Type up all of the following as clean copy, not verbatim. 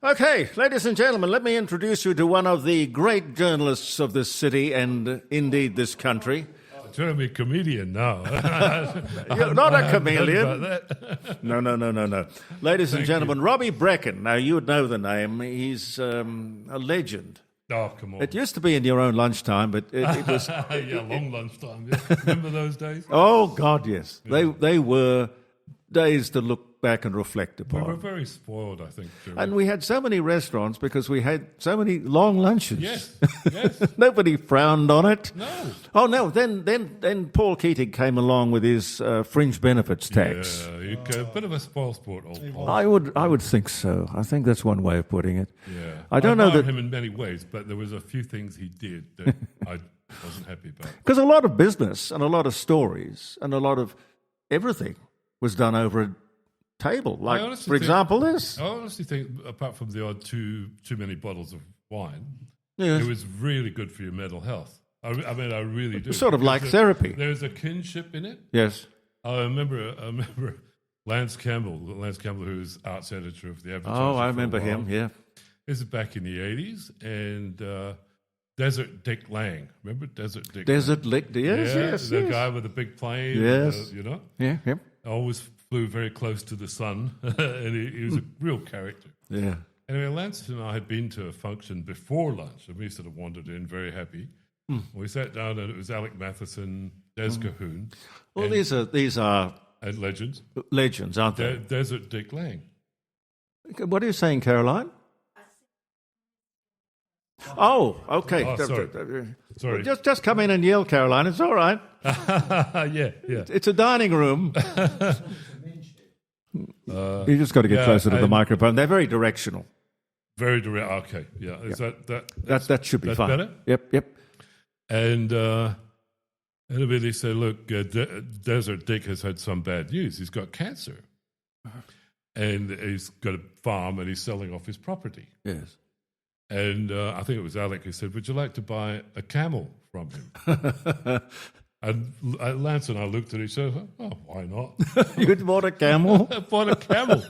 Okay, ladies and gentlemen, let me introduce you to one of the great journalists of this city and indeed this country. Trying to be a comedian now. You're not a chameleon. About that. No. Ladies and gentlemen, Robbie Brechin. Now, you would know the name. He's a legend. Oh, come on. It used to be in your own lunchtime, but it was... Yeah, long lunchtime. Yeah. Remember those days? Oh, God, yes. Yeah. They were days to look back and reflect upon. We were very spoiled, I think. Jerry. And we had so many restaurants because we had so many long lunches. Yes. Nobody frowned on it. No. Oh no! Then Paul Keating came along with his fringe benefits tax. Yeah, a bit of a spoil sport, old Paul. I would think so. I think that's one way of putting it. Yeah. I don't know admire that him in many ways, but there was a few things he did that I wasn't happy about. because a lot of business and a lot of stories and a lot of everything was done over a table. Like, for example, this. I honestly think, apart from the odd too many bottles of wine, Yes. it was really good for your mental health. I mean, I really do. Sort of like therapy. There's a kinship in it. Yes. I remember Lance Campbell, who was arts editor of the Advertiser. Oh, I for a remember while. him. Yeah. This is back in the 80s, and Desert Dick Lang. Remember Desert Dick? Desert Lick. Yes. Yeah, Yes. the yes. guy with the big plane. Yes. You know, Yeah. Yep. always flew very close to the sun, and he was a real character. Yeah. Anyway, Lance and I had been to a function before lunch, and we sort of wandered in very happy. We sat down, and it was Alec Matheson, Des Cahoon, Well, and, these are and legends. legends, aren't they? Desert Dick Lang. What are you saying, Caroline? Oh, okay. Oh, sorry. Just come in and yell, Caroline. It's all right. yeah. It's a dining room. You just got to get closer to the and- microphone. They're very directional. Very direct. Okay, yeah. Is That should be that's fine. better? Yep. And everybody said, look, Desert Dick has had some bad news. He's got cancer. And he's got a farm and he's selling off his property. Yes. And I think it was Alec who said, would you like to buy a camel from him? And Lance and I looked at each other, oh, why not? You'd bought a camel? I bought a camel.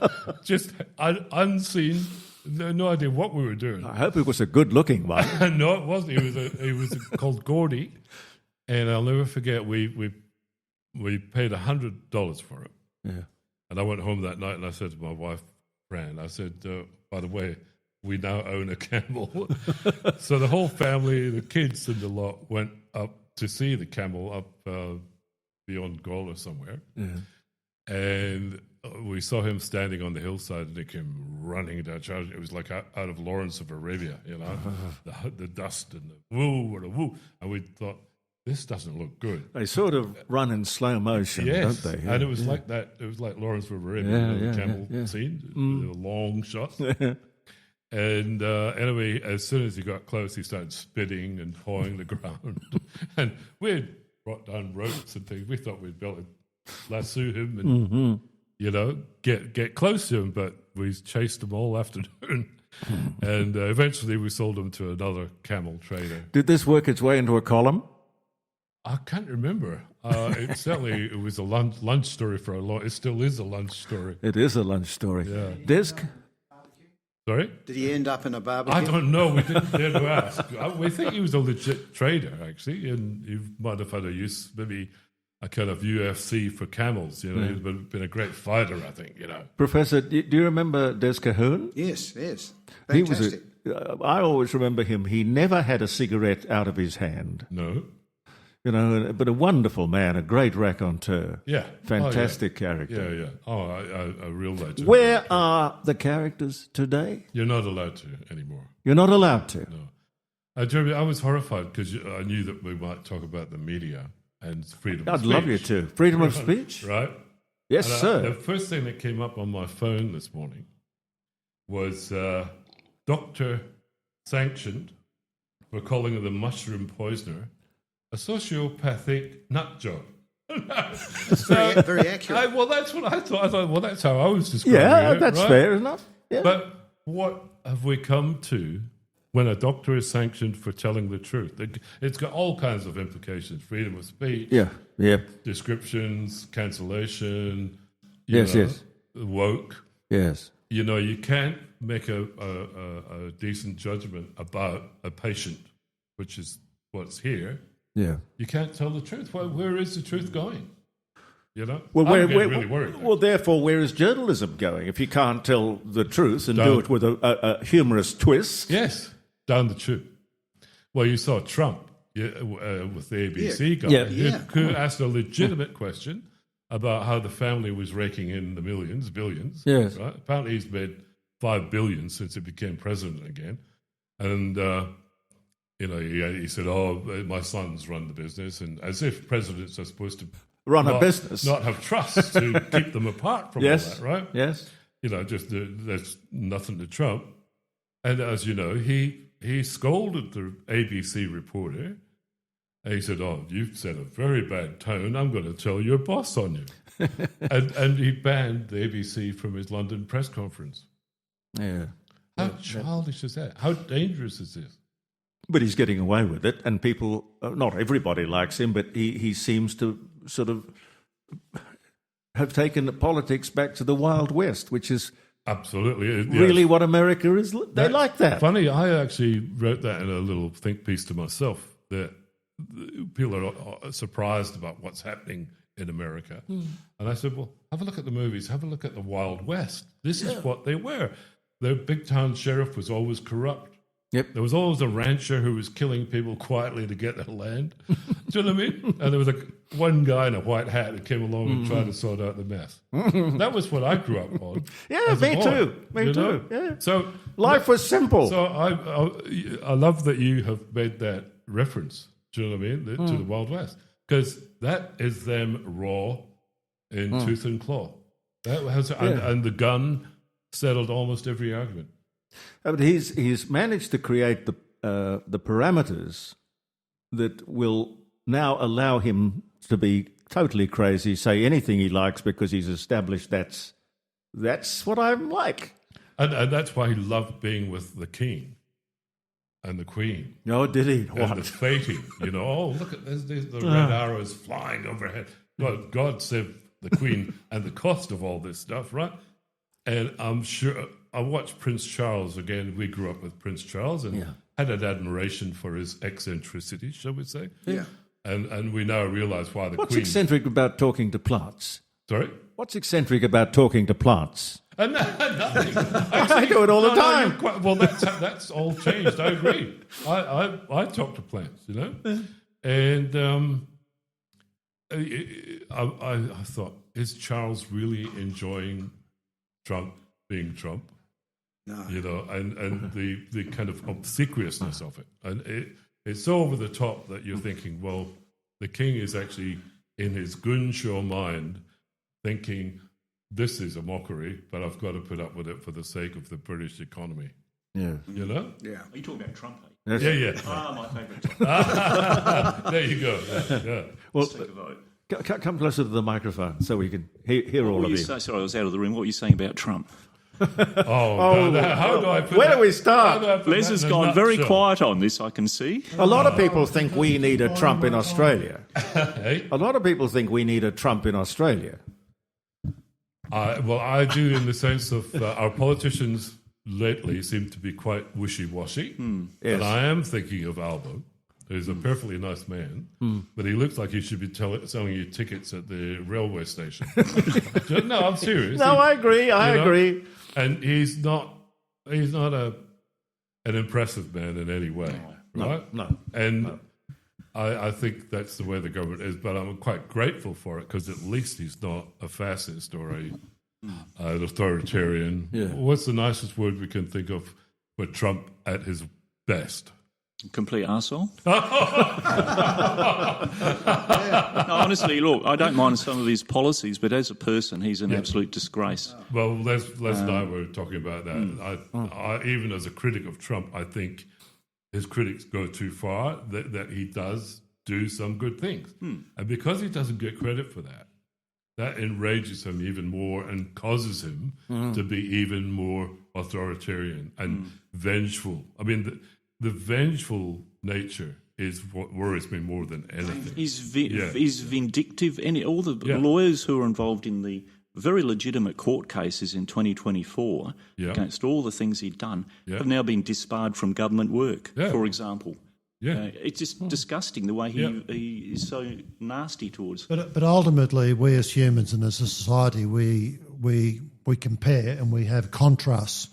Just unseen, no idea what we were doing. I hope it was a good-looking one. No, it wasn't. He was called Gordy. And I'll never forget, we paid $100 for it. Yeah. And I went home that night and I said to my wife, Fran, I said, by the way, we now own a camel. So the whole family, the kids and the lot, went up to see the camel up beyond Gawler somewhere. Yeah. And we saw him standing on the hillside and he came running down. It was like out of Lawrence of Arabia, you know, the dust and the woo and the woo. And we thought, this doesn't look good. They sort of run in slow motion, Yes, don't they? and it was like that. It was like Lawrence of Arabia, the camel scene, the long shots. And anyway, as soon as he got close, he started spitting and pawing the ground. And we had brought down ropes and things. We thought we'd be able to lasso him and, you know, get close to him, but we chased him all afternoon. And eventually we sold him to another camel trader. Did this work its way into a column? I can't remember. It was a lunch story for a long. It still is a lunch story. It is a lunch story. Yeah. Sorry? Did he end up in a barbecue? I don't know. We didn't dare to ask. We think he was a legit trader, actually, and he might have had a use, maybe a kind of UFC for camels. You know, he's been a great fighter, I think. You know, Professor, do you remember Des Cahoon? Yes. He was Fantastic. I always remember him. He never had a cigarette out of his hand. no, You know, but a wonderful man, a great raconteur. yeah, Fantastic character. yeah. Oh, a real legend. Where are the characters today? You're not allowed to anymore. You're not allowed to. No, Jeremy, I was horrified because I knew that we might talk about the media and freedom of I'd speech. love you to. Freedom of speech? Right? Yes, And sir. The first thing that came up on my phone this morning was doctor sanctioned for calling the mushroom poisoner a sociopathic nut job. Very accurate. Well, that's what I thought. I thought, well, that's how I was describing Yeah, it. that's right? fair enough. Yeah. But what have we come to when a doctor is sanctioned for telling the truth? It's got all kinds of implications: freedom of speech, yeah. descriptions, cancellation, Yes. woke. Yes. you can't make a decent judgment about a patient, which is what's here. Yeah. You can't tell the truth. Well, where is the truth going? Well, I'm getting really worried. Well, therefore, where is journalism going? If you can't tell the truth and do it with a humorous twist. Yes, down the tube. Well, you saw Trump with the ABC guy who asked a legitimate question about how the family was raking in the billions. Yes. Right? Apparently he's made $5 billion since he became president again. And, he said, my sons run the business. And as if presidents are supposed to run a business, not have trust to keep them apart from all that, right? Yes. There's nothing to Trump. And as you know, he scolded the ABC reporter. And he said, you've set a very bad tone. I'm going to tell your boss on you. and he banned the ABC from his London press conference. Yeah. How childish is that? How dangerous is this? But he's getting away with it, and people, not everybody likes him, but he seems to sort of have taken politics back to the Wild West, which is absolutely really what America is. They like that. Funny, I actually wrote that in a little think piece to myself, that people are surprised about what's happening in America. And I said, well, have a look at the movies, have a look at the Wild West. This is what they were. The big town sheriff was always corrupt. Yep. There was always a rancher who was killing people quietly to get their land. Do you know what I mean? And there was one guy in a white hat who came along and tried to sort out the mess. That was what I grew up on. Yeah, me too. Me too. Yeah. So life was simple. So I love that you have made that reference. Do you know what I mean? To the Wild West, because that is them raw in tooth and claw. That has, and the gun settled almost every argument. But he's managed to create the parameters that will now allow him to be totally crazy, say anything he likes because he's established that's what I'm like. And that's why he loved being with the king and the queen. Oh, did he? What? And the fating, look at this, the red arrows flying overhead. God save the queen and the cost of all this stuff, right? And I'm sure I watched Prince Charles again. We grew up with Prince Charles and had an admiration for his eccentricity, shall we say? Yeah. And we now realise why the What's Queen... What's eccentric about talking to plants? Sorry? What's eccentric about talking to plants? Nothing. I do it all the time. Well, that's all changed. I agree. I talk to plants, and I thought, is Charles really enjoying Trump being Trump? No. And the kind of obsequiousness of it. And it's so over the top that you're thinking, well, the king is actually in his Gunshaw mind thinking, this is a mockery, but I've got to put up with it for the sake of the British economy. Yeah. You know? Yeah. Are you talking about Trump? Yes. Yeah. My favourite topic. There you go. Yeah. Well, Let's take a vote. Come closer to the microphone so we can hear all of you. Sorry, I was out of the room. What were you saying about Trump? How do I put where that? do we start? Les has gone very quiet on this, I can see. A lot of people think we need a Trump in Australia. Hey? A lot of people think we need a Trump in Australia. Well, I do in the sense of our politicians lately seem to be quite wishy-washy. Yes. And I am thinking of Albo, who's a perfectly nice man, but he looks like he should be selling you tickets at the railway station. No, I'm serious. No, I agree. I agree. And he's not an impressive man in any way, right? No. And I think that's the way the government is, but I'm quite grateful for it because at least he's not a fascist or an authoritarian. Yeah. What's the nicest word we can think of for Trump at his best? Complete arsehole. No, honestly, look, I don't mind some of his policies, but as a person, he's an absolute disgrace. Well, Les and I were talking about that. I, even as a critic of Trump, I think his critics go too far, that he does do some good things. And because he doesn't get credit for that, that enrages him even more and causes him to be even more authoritarian and vengeful. I mean, the vengeful nature is what worries me more than anything. He's vindictive. All the lawyers who are involved in the very legitimate court cases in 2024 against all the things he'd done have now been disbarred from government work, for example. Yeah. It's just disgusting the way he is so nasty towards. But ultimately, we as humans and as a society, we compare and we have contrasts.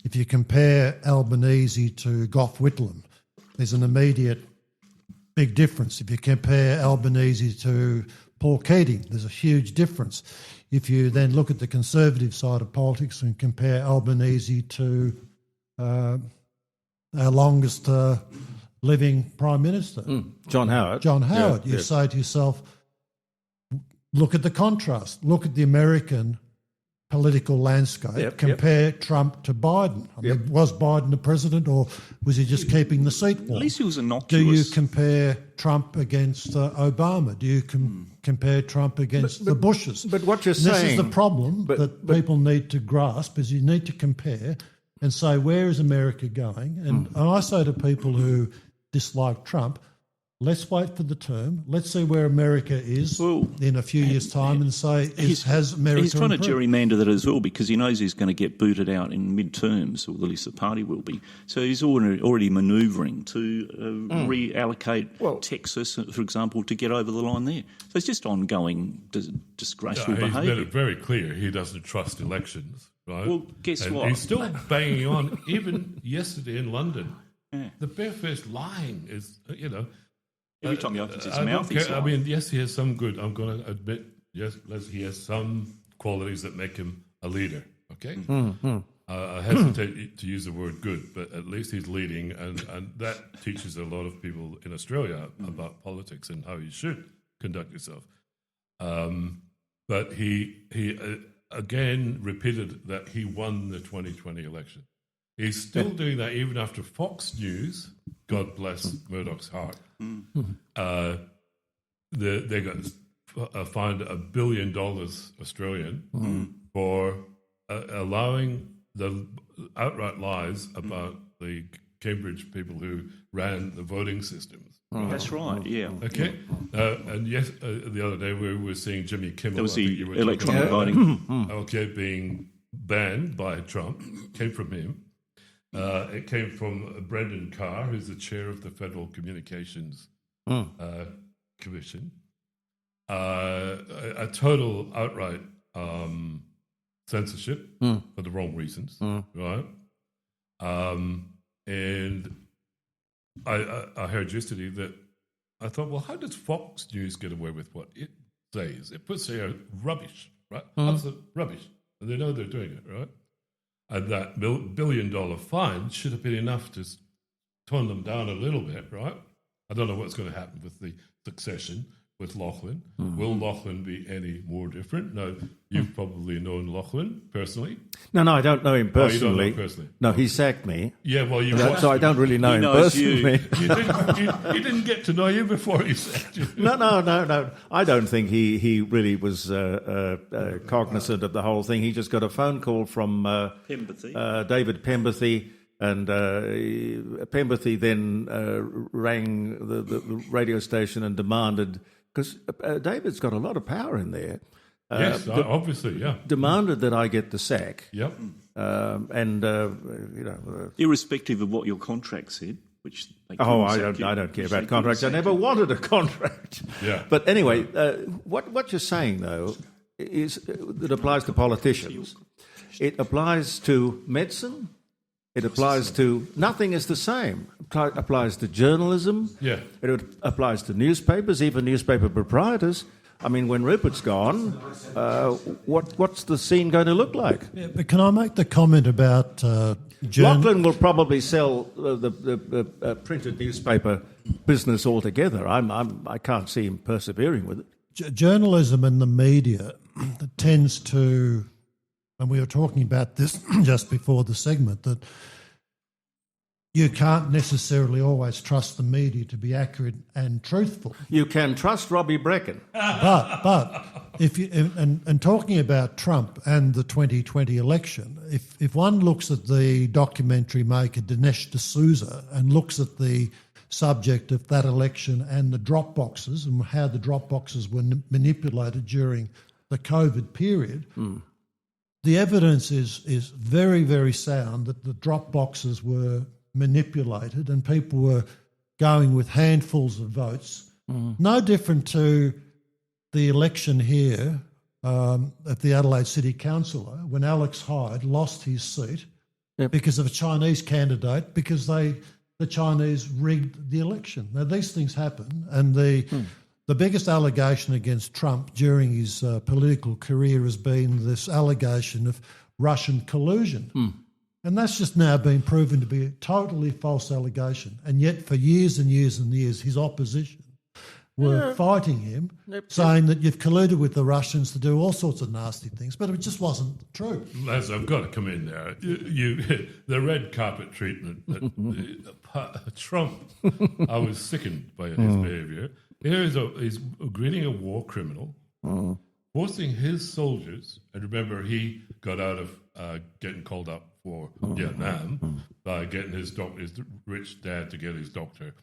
If you compare Albanese to Gough Whitlam, there's an immediate big difference. If you compare Albanese to Paul Keating, there's a huge difference. If you then look at the conservative side of politics and compare Albanese to our longest living Prime Minister, John Howard. You say to yourself, look at the contrast. Look at the American political landscape. Compare Trump to Biden. I mean, was Biden the president, or was he just keeping the seat warm? At least he was innocuous. Do you compare Trump against Obama? Do you compare Trump against the Bushes? But what you're saying... This is the problem that people need to grasp, is you need to compare and say, where is America going? And I say to people who dislike Trump, let's wait for the term. Let's see where America is in a few years' time and say, has America He's trying improved? to gerrymander that as well because he knows he's going to get booted out in midterms, or at least the party will be. So he's already manoeuvring to reallocate Texas, for example, to get over the line there. So it's just ongoing disgraceful behaviour. He's made it very clear he doesn't trust elections, right? Well, guess what? He's still banging on, even yesterday in London. Yeah. The barefaced lying is, Every time he opens his mouth, he's lying. I mean, yes, he has some good, I'm going to admit, yes, he has some qualities that make him a leader, okay? I hesitate to use the word good, but at least he's leading, and that teaches a lot of people in Australia about politics and how you should conduct yourself. But he again repeated that he won the 2020 election. He's still doing that even after Fox News, God bless Murdoch's heart, they got fined $1 billion Australian for allowing the outright lies about the Cambridge people who ran the voting systems. That's right, yeah. Okay. And yes, the other day we were seeing Jimmy Kimmel. That was the electronic voting. Okay, being banned by Trump, came from him. It came from Brendan Carr, who's the chair of the Federal Communications Commission. A total outright censorship for the wrong reasons, right? And I heard yesterday that I thought, well, how does Fox News get away with what it says? It puts there rubbish, right? Absolute rubbish. And they know they're doing it, right? And that $1 billion fine should have been enough to tone them down a little bit, right? I don't know what's going to happen with the succession with Lachlan. Will Lachlan be any more different? No, you've probably known Lachlan personally. No, I don't know him personally. Oh, you don't know him personally? No, he sacked me. Yeah, well, so I don't really know him personally. You didn't get to know him before he sacked you. No. I don't think he really was cognizant of the whole thing. He just got a phone call from David Pemberthy, and Pemberthy then rang the radio station and demanded, because David's got a lot of power in there. Yes, obviously, yeah. Demanded that I get the sack. Yep. Irrespective of what your contract said, which I don't care about contracts. I never wanted a contract. Yeah. But anyway, what you're saying though is that applies to politicians. It applies to medicine. It applies to nothing is the same. It applies to journalism. Yeah. It applies to newspapers, even newspaper proprietors. I mean, when Rupert's gone, what's the scene going to look like? Yeah, but can I make the comment about Lachlan will probably sell the printed newspaper business altogether. I can't see him persevering with it. Journalism and the media tends to, and we were talking about this just before the segment, that you can't necessarily always trust the media to be accurate and truthful. You can trust Robbie Brechin. But if you and talking about Trump and the 2020 election, if one looks at the documentary maker Dinesh D'Souza and looks at the subject of that election and the drop boxes and how the drop boxes were manipulated during the COVID period, the evidence is very, very sound that the drop boxes were manipulated and people were going with handfuls of votes. No different to the election here at the Adelaide City Council when Alex Hyde lost his seat because of a Chinese candidate, because the Chinese rigged the election. Now, these things happen, and the biggest allegation against Trump during his political career has been this allegation of Russian collusion. And that's just now been proven to be a totally false allegation. And yet for years and years and years, his opposition were fighting him, saying that you've colluded with the Russians to do all sorts of nasty things, but it just wasn't true. Les, I've got to come in there. The red carpet treatment, Trump, I was sickened by his behaviour. Here he's greeting a war criminal, forcing his soldiers, and remember he got out of getting called up for Vietnam by getting his rich dad to get his doctor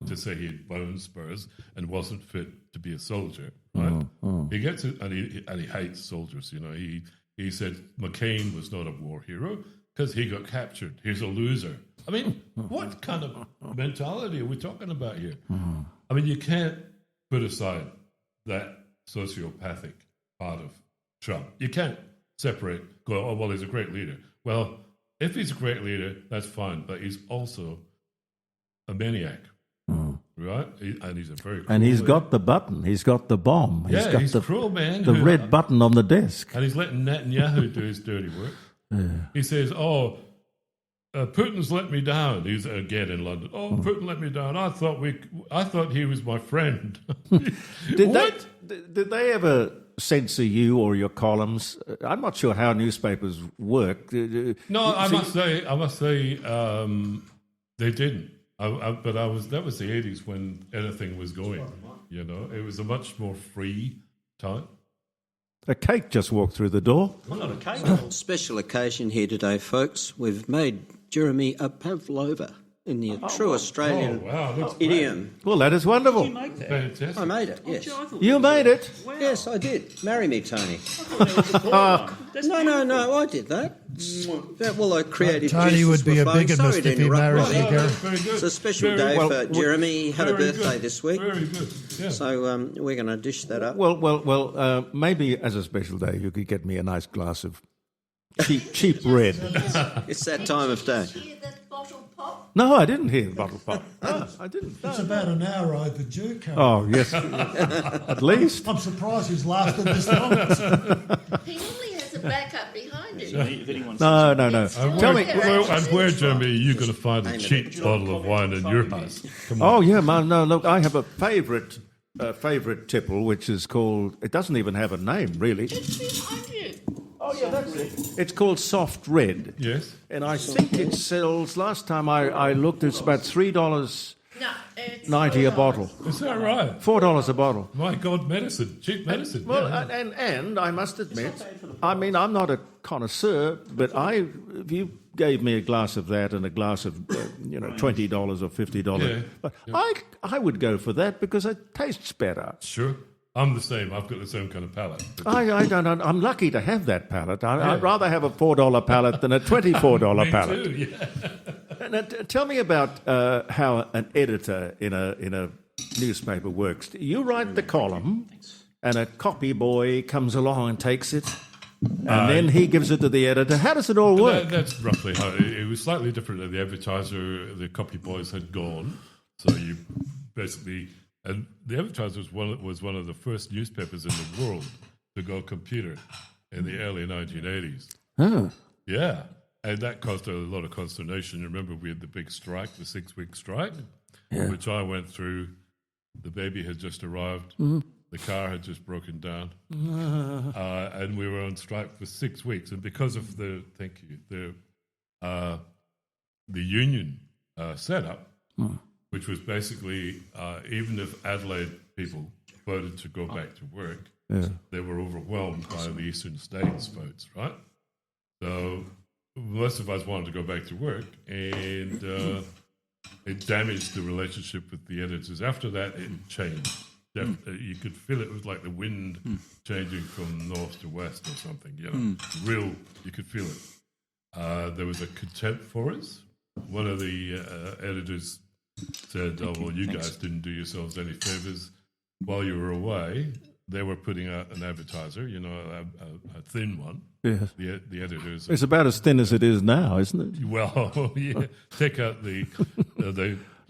to say he had bone spurs and wasn't fit to be a soldier, right? He gets it, and he hates soldiers. You know, he said McCain was not a war hero because he got captured. He's a loser. I mean, what kind of mentality are we talking about here? I mean, you can't put aside that sociopathic part of Trump. You can't go, oh, well, he's a great leader. Well, if he's a great leader, that's fine, but he's also a maniac. Right, and he's a very cruel and he's got the button. He's got the bomb. He's got the cruel man. The red button on the desk, and he's letting Netanyahu do his dirty work. He says, "Oh, Putin's let me down." He's again in London. Oh, Putin let me down. I thought he was my friend. Did they ever censor you or your columns? I'm not sure how newspapers work. No, I must say, they didn't. But that was the 80s when anything was going, you know. It was a much more free time. A cake just walked through the door. Well, not a cake. Special occasion here today, folks. We've made Jeremy a pavlova in the true Australian idiom. Well, that is wonderful. Did you make that? Fantastic. I made it, yes. You made it? Wow. Yes, I did. Marry me, Tony. No, I did that. Well, creative Tony would be a bigamist if he married you, Gary. It's a special day for Jeremy. He had a birthday this week. Very good. Yeah. So we're going to dish that up. Well, maybe as a special day you could get me a nice glass of cheap red. It's that time of day. No, I didn't hear the bottle pop. No, I didn't. No. It's about an hour overdue, Carol. Oh, yes. At least. I'm surprised he's lasted this long. He only has a backup behind him. No. Tell me. And where, Jeremy, are you going to find a cheap bottle of wine in your house? Come on. Oh, yeah, man. No, look, I have a favourite tipple, which is called, it doesn't even have a name, really. It's behind you. Oh, yeah, that's it. It's called Soft Red. Yes. And I think it sells, last time I looked, it's about $3.90 a bottle. Is that right? $4 a bottle. My God, medicine. Cheap medicine. Well, yeah. and I must admit, I mean, I'm not a connoisseur, but if you gave me a glass of that and a glass of, $20 or $50, I would go for that because it tastes better. Sure. I'm the same. I've got the same kind of palate. I don't know. I'm lucky to have that palate. I'd rather have a $4 palate than a $24 palate. Me too, yeah. Now, tell me about how an editor in a newspaper works. You write the column, and a copy boy comes along and takes it, and then he gives it to the editor. How does it all work? That's roughly how it was. Slightly different at the Advertiser. The copy boys had gone, so you basically. And the Advertiser was one of the first newspapers in the world to go computer in the early 1980s. Oh. Yeah, and that caused a lot of consternation. Remember, we had the big strike, the 6-week strike, which I went through. The baby had just arrived. Mm-hmm. The car had just broken down. And we were on strike for 6 weeks. And because of the union setup, which was basically, even if Adelaide people voted to go back to work, they were overwhelmed by the eastern states votes, right? So most of us wanted to go back to work, and it damaged the relationship with the editors. After that, it changed. You could feel it was like the wind changing from north to west or something. You could feel it. There was a contempt for us. One of the editors said, "Oh well, you guys didn't do yourselves any favors while you were away." They were putting out an advertiser, a thin one. Yes. The editors. It's about as thin as it is now, isn't it? Well, yeah. Take out the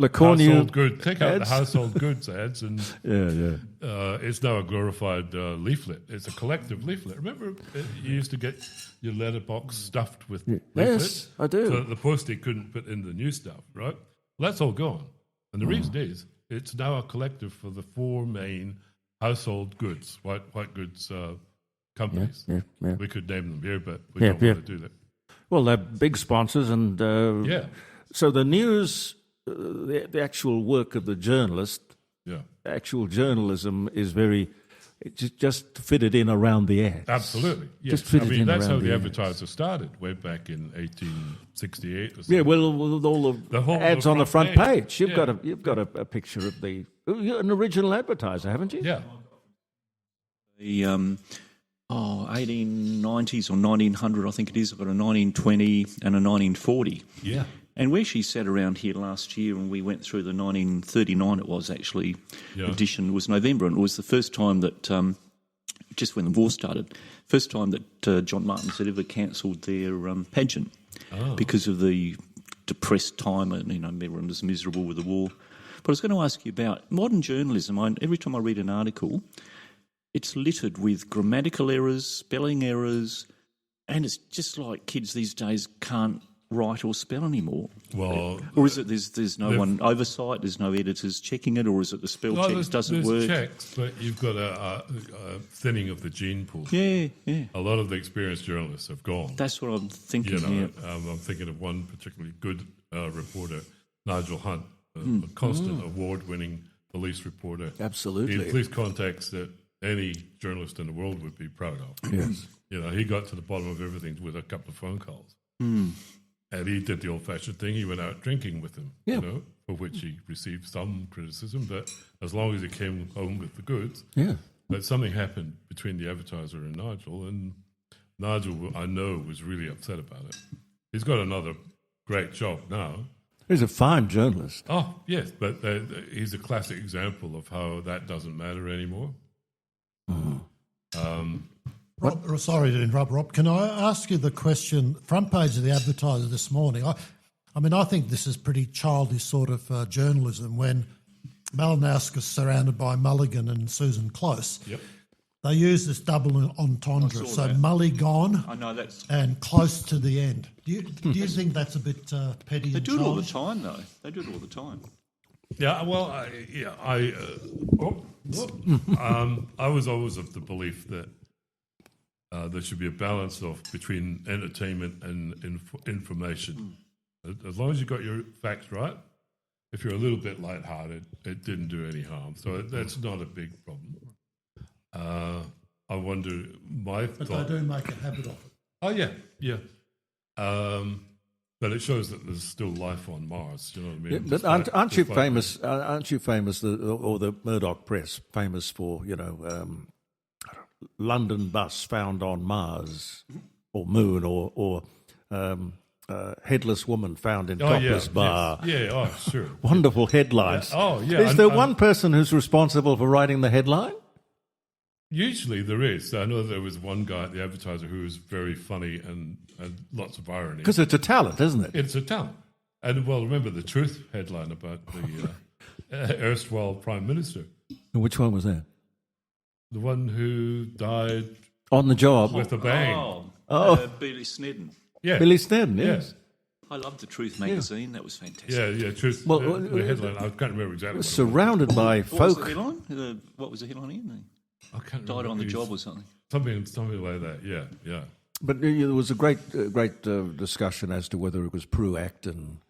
Lacornia household goods. Take out the household goods ads, and it's now a glorified leaflet. It's a collective leaflet. Remember, you used to get your letterbox stuffed with leaflets. Yes, I do. So that the postie couldn't put in the new stuff, right? Well, that's all gone, and the reason is it's now a collective for the 4 main household goods, white goods companies. Yeah. We could name them here, but we don't want to do that. Well, they're big sponsors, and so the news, the actual work of the journalist, actual journalism is just fitted in around the ads. Absolutely, yes. Just fitted in that's around how the the advertiser started, way back in 1868 or something. Yeah, well, with all the ads on the front page, you've got a picture of an original advertiser, haven't you? Yeah. The 1890s or 1900, I think it is. I've got a 1920 and a 1940. Yeah. And we actually sat around here last year and we went through the 1939, it was actually, edition. It was November, and it was the first time that, just when the war started, first time that John Martins had ever cancelled their pageant because of the depressed time, and everyone was miserable with the war. But I was going to ask you about modern journalism. Every time I read an article, it's littered with grammatical errors, spelling errors, and it's just like kids these days can't write or spell anymiming. Well, or is it there's no one oversight, there's no editors checking it, or is it the spell check doesn't work? There's checks, but you've got a thinning of the gene pool. Yeah. A lot of the experienced journalists have gone. That's what I'm thinking. I'm thinking of one particularly good reporter, Nigel Hunt, a constant award-winning police reporter. Absolutely. He police contacts that any journalist in the world would be proud of. Yes. He got to the bottom of everything with a couple of phone calls. And he did the old-fashioned thing. He went out drinking with them, for which he received some criticism. But as long as he came home with the goods, but something happened between the advertiser and Nigel, I know, was really upset about it. He's got another great job now. He's a fine journalist. Oh, yes, but he's a classic example of how that doesn't matter anymore. Rob, sorry to interrupt, Rob. Can I ask you the question, front page of the Advertiser this morning? I think this is pretty childish sort of journalism when Malinowski's surrounded by Mulligan and Susan Close. Yep. They use this double entendre, so Mully gone and close to the end. Do you think that's a bit petty? They and do it all the childish? time, though. They do it all the time. Yeah, well, I was always of the belief that there should be a balance between entertainment and information. As long as you got your facts right, if you're a little bit lighthearted, it didn't do any harm. So that's not a big problem. I wonder, But they do make a habit of it. Oh, yeah. But it shows that there's still life on Mars. You know what I mean? Yeah, but aren't you famous? Aren't you famous, or the Murdoch press famous for London bus found on Mars or Moon, or headless woman found in topless bar? Yes. Yeah. Oh, sure. Wonderful headlines. Yeah. Oh, yeah. Is there one person who's responsible for writing the headline? Usually there is. I know there was one guy at the Advertiser who was very funny and lots of irony. Because it's a talent, isn't it? It's a talent. And, well, remember the Truth headline about the erstwhile Prime Minister. And which one was that? The one who died on the job with a bang. Billy Snedden. Yeah. Billy Snedden, yes. I loved the Truth magazine. That was fantastic. Yeah, Truth. Well, the headline, I can't remember exactly. Was surrounded by folk. What was the headline? What was the headline again? I can't remember. Died on the job or something. Something like that. Yeah. But there was a great discussion as to whether it was Prue Acton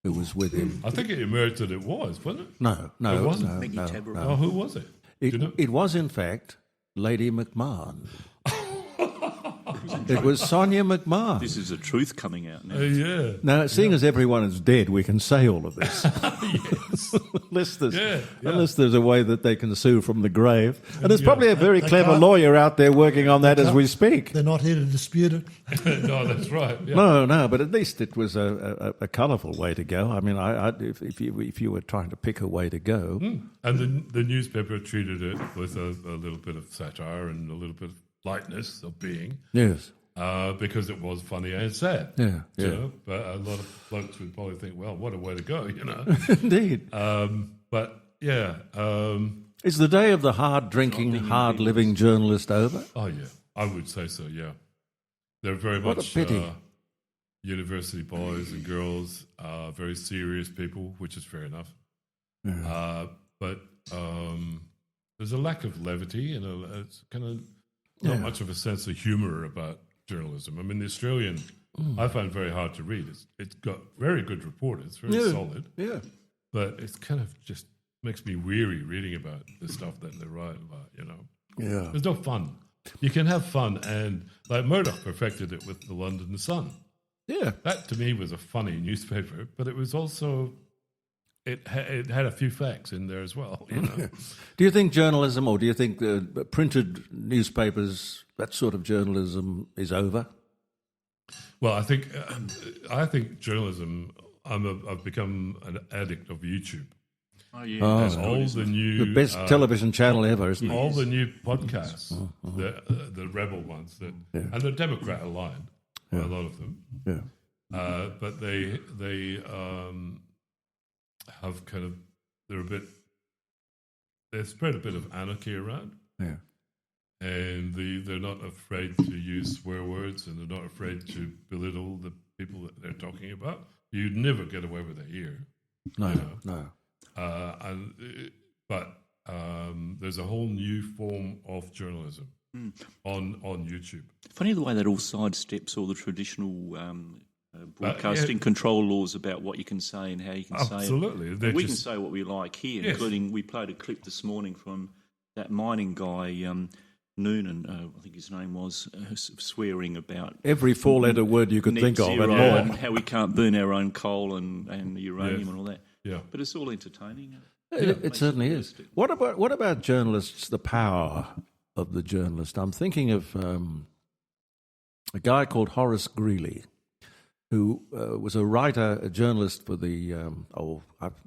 who was with him. I think it emerged that it was, wasn't it? No, it wasn't. Maggie Tabor. Oh, who was it? It was, in fact, Lady McMahon. It was Sonia McMahon. This is the truth coming out now. Yeah. Now, seeing as everyone is dead, we can say all of this. Yes. Unless there's a way that they can sue from the grave. And there's probably a very clever lawyer out there working on that as we speak. They're not here to dispute it. No, that's right. Yeah. No, but at least it was a colourful way to go. I mean, if you were trying to pick a way to go. And the newspaper treated it with a little bit of satire and a little bit of lightness of being. Yes. Because it was funny and sad. Yeah. But a lot of folks would probably think, well, what a way to go, Indeed. But, yeah. Is the day of the hard-drinking, hard-living journalist over? Oh, yeah. I would say so, yeah. They're very What much a pity. university boys and girls, very serious people, which is fair enough. Yeah. But there's a lack of levity and it's kind of not much of a sense of humour about journalism. I mean, the Australian, I find very hard to read. It's got very good reporters, very solid. Yeah. But it's kind of just makes me weary reading about the stuff that they write about, Yeah. There's no fun. You can have fun, and like Murdoch perfected it with the London Sun. Yeah. That to me was a funny newspaper, but it was also it had a few facts in there as well. Do you think journalism, or do you think printed newspapers, that sort of journalism, is over? Well, I think journalism. I've become an addict of YouTube. Oh, yeah. And all the best television channel ever, isn't it? All the new podcasts, the rebel ones, and the Democrat aligned, a lot of them. Yeah. But they have kind of they've spread a bit of anarchy around. Yeah. And they're not afraid to use swear words, and they're not afraid to belittle the people that they're talking about. You'd never get away with it here. No. But there's a whole new form of journalism on YouTube. Funny the way that all sidesteps all the traditional broadcasting control laws about what you can say and how you can say it. Absolutely. We can say what we like here, including we played a clip this morning from that mining guy, Noonan, I think his name was, swearing about every four-letter word you could think of and more. And how we can't burn our own coal and uranium and all that. Yeah. But it's all entertaining. It certainly is. What about journalists, the power of the journalist? I'm thinking of a guy called Horace Greeley, who was a writer, a journalist for the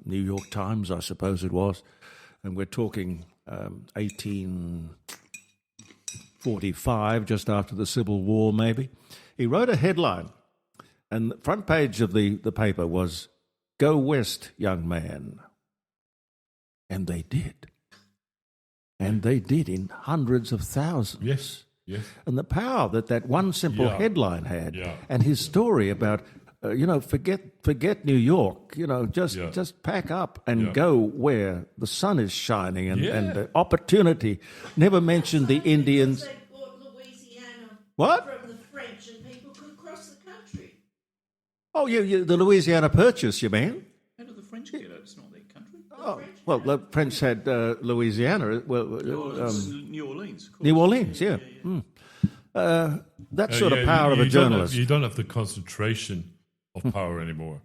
New York Times, I suppose it was. And we're talking 1845, just after the Civil War, maybe. He wrote a headline, and the front page of the paper was, "Go West, young man." And they did. And they did in hundreds of thousands. Yes. And the power that one simple headline had, and his story about, forget New York, just pack up and go where the sun is shining and the opportunity. Never mentioned the Indians. They bought Louisiana What? from the French, and people could cross the country. Oh, the Louisiana Purchase, you mean? How do the French get it? It's not their country. Oh, well, the French had Louisiana. New Orleans, of course. New Orleans, yeah. That sort of power of a journalist. You don't have the concentration of power anymore.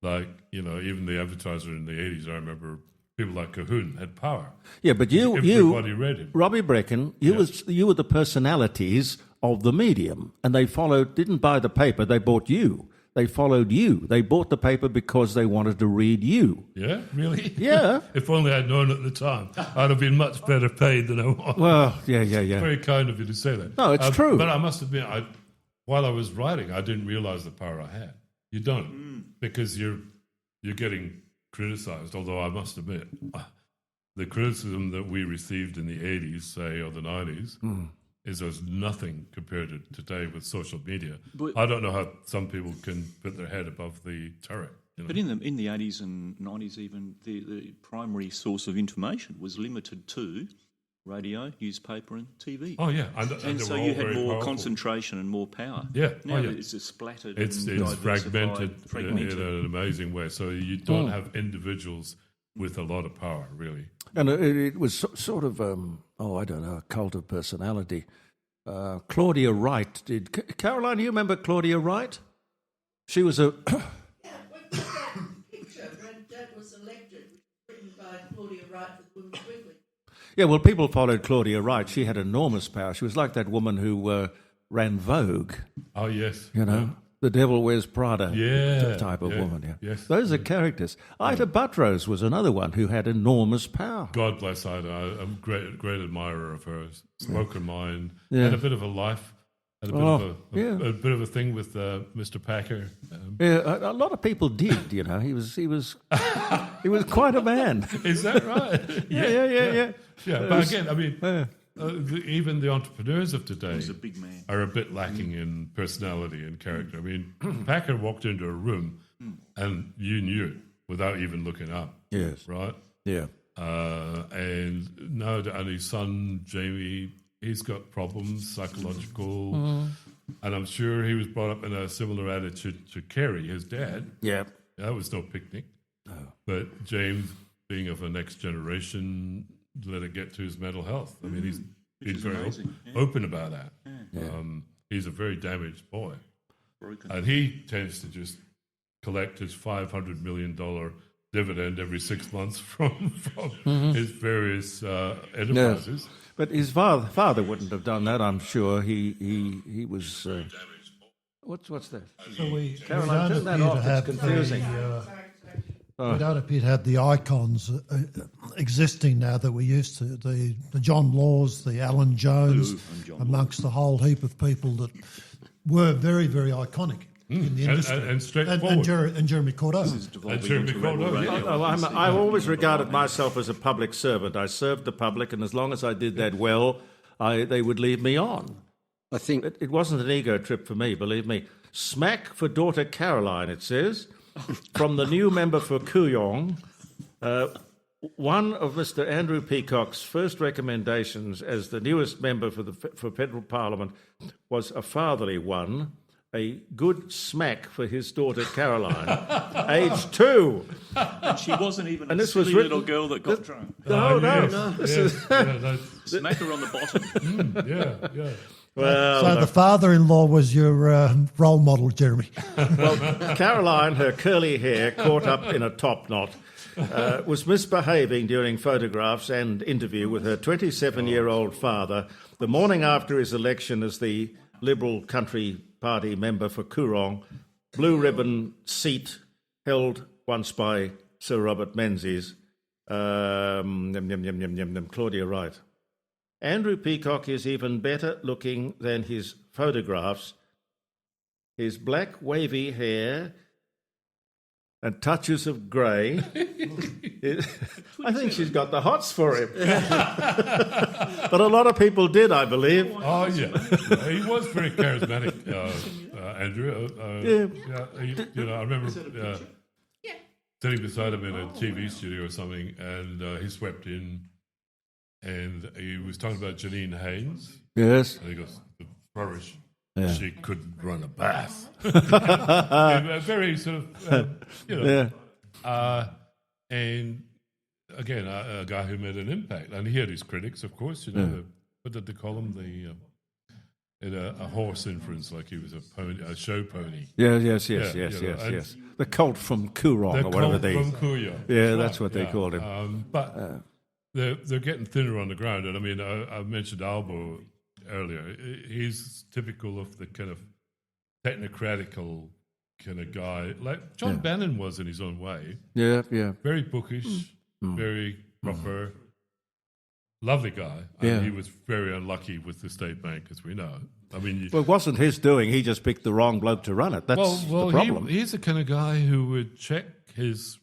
Like, even the advertiser in the 80s, I remember people like Cahoon had power. Yeah, but everybody read him. Robbie Brechin, you were the personalities of the medium, and they didn't buy the paper, they bought you. They followed you. They bought the paper because they wanted to read you. Yeah, really? Yeah. If only I'd known at the time, I'd have been much better paid than I was. Well, yeah. Very kind of you to say that. No, it's true. But I must admit, while I was writing, I didn't realise the power I had. You don't, because you're getting criticised. Although I must admit, the criticism that we received in the 80s, say, or the 90s, is as nothing compared to today with social media. But I don't know how some people can put their head above the turret. But in the 80s and 90s even, the primary source of information was limited to radio, newspaper and TV. Oh, yeah. And so you had more concentration and more power. Yeah. Now it's just splattered It's fragmented in an amazing way. So you don't have individuals with a lot of power, really. And it was sort of, I don't know, a cult of personality. Claudia Wright did. Caroline, do you remember Claudia Wright? She was a... Yeah, what's that picture when Dad was elected? Claudia Wright for the Women's Weekly. Yeah, well, people followed Claudia Wright. She had enormous power. She was like that woman who ran Vogue. Oh, yes. You know, the Devil Wears Prada type of yeah, woman. Yeah. yes. Those are characters. Ida Buttrose was another one who had enormous power. God bless Ida. I'm a great admirer of her. Spoken mind. Had a bit of a life. Had a bit of a thing with Mr. Packer. A lot of people did. You know, he was he was quite a man. Is that right? Yeah. But again, I mean, even the entrepreneurs of today He's a big man. are a bit lacking in personality and character. I mean, Packer walked into a room and you knew it without even looking up. Yes. Right? Yeah. And his son, Jamie, he's got problems, psychological. And I'm sure he was brought up in a similar attitude to Kerry, his dad. Yeah. That was no picnic. No. But James, being of a next generation, let it get to his mental health. I mean, he's very open about that. Yeah. He's a very damaged boy. And he tends to just collect his $500 million dividend every 6 months from his various enterprises. Yeah. But his father wouldn't have done that, I'm sure. He was... What's that? So we Caroline, don't turn that appear off. to have It's confusing. we don't appear to have the icons existing now that we used to. The John Laws, the Alan Jones, amongst the whole heap of people that were very, very iconic in the industry. And straightforward. And Jeremy Cordeaux. And Jeremy Cordeaux, yeah. I always regarded myself as a public servant. I served the public, and as long as I did that well, they would leave me on. I think It wasn't an ego trip for me, believe me. Smack for daughter Caroline, it says, from the new member for Kooyong. One of Mr. Andrew Peacock's first recommendations as the newest member for Federal Parliament was a fatherly one, a good smack for his daughter Caroline, aged 2. And she wasn't even And a this was silly written- little girl that got drunk. No. Smack her on the bottom. Yeah. Well, So the father-in-law was your role model, Jeremy. Caroline, her curly hair caught up in a top knot, was misbehaving during photographs and interview with her 27-year-old father the morning after his election as the Liberal Country Party member for Coorong, blue ribbon seat held once by Sir Robert Menzies. Claudia Wright. Andrew Peacock is even better looking than his photographs. His black wavy hair and touches of grey. I think she's got the hots for him. But a lot of people did, I believe. Oh, yeah. He was very charismatic, Andrew. I remember sitting beside him in a TV studio or something, and he swept in, and he was talking about Janine Haynes. Yes. And he goes, the rubbish. Yeah. She couldn't run a bath. A very sort of, and again, a guy who made an impact. And he had his critics, of course. What did they call him? A horse inference, like he was a pony, a show pony. Yes. The cult from Coorong or whatever they. From Kooyong. Yeah, that's what they called him. But they're getting thinner on the ground. And I mean, I mentioned Albo earlier. He's typical of the kind of technocratical kind of guy, like John Bannon was in his own way. Yeah. Very bookish, very proper, lovely guy. Yeah. And he was very unlucky with the state bank, as we know. I mean, Well, it wasn't his doing. He just picked the wrong bloke to run it. That's the problem. he's the kind of guy who would check his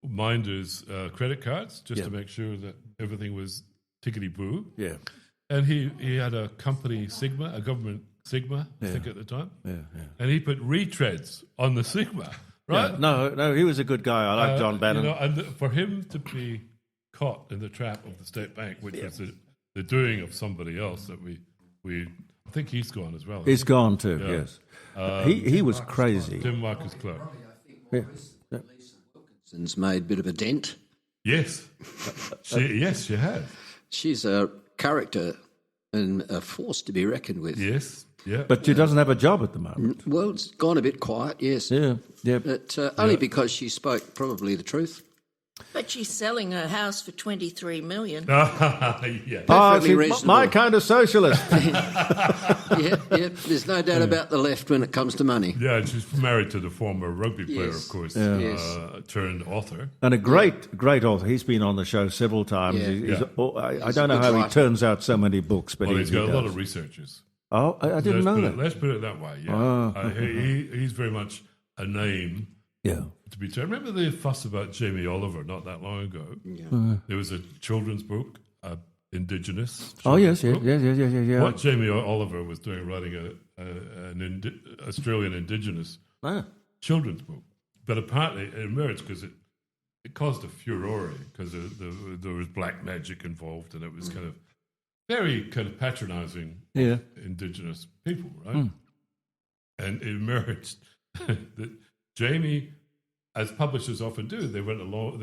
minders' credit cards just to make sure that everything was tickety-boo. Yeah. And he had a company Sigma, a government Sigma, I think at the time. Yeah. And he put retreads on the Sigma, right? Yeah. No, he was a good guy. I like John Bannon. And for him to be caught in the trap of the state bank, which was the doing of somebody else that we I think he's gone as well. He's gone too, yes. He was crazy. Tim Marcus Clark. Yeah. Wilkinson's made a bit of a dent. Yes. She has. She's a character and a force to be reckoned with. Yes. Yeah. But she doesn't have a job at the moment. Well, it's gone a bit quiet, yes. Yeah. But only because she spoke probably the truth. But she's selling her house for $23 million. Yeah. Perfectly reasonable. My kind of socialist. Yeah. There's no doubt about the left when it comes to money. Yeah, she's married to the former rugby player, Yes. of course, Yes. turned author. And a great author. He's been on the show several times. Yeah. I don't know good how he writer. turns out so many books, but Well, he's got a lot does. of researchers. Oh, I didn't know that. Let's put it that way, yeah. Oh. He's very much a name Yeah. to be turned. Remember the fuss about Jamie Oliver not that long ago? There was a children's book, Indigenous. Oh, yes. book. What Jamie Oliver was doing, writing an Australian Indigenous children's book. But apparently it emerged because it caused a furore because there was black magic involved, and it was kind of very kind of patronising Indigenous people, right? And it emerged that Jamie, as publishers often do, they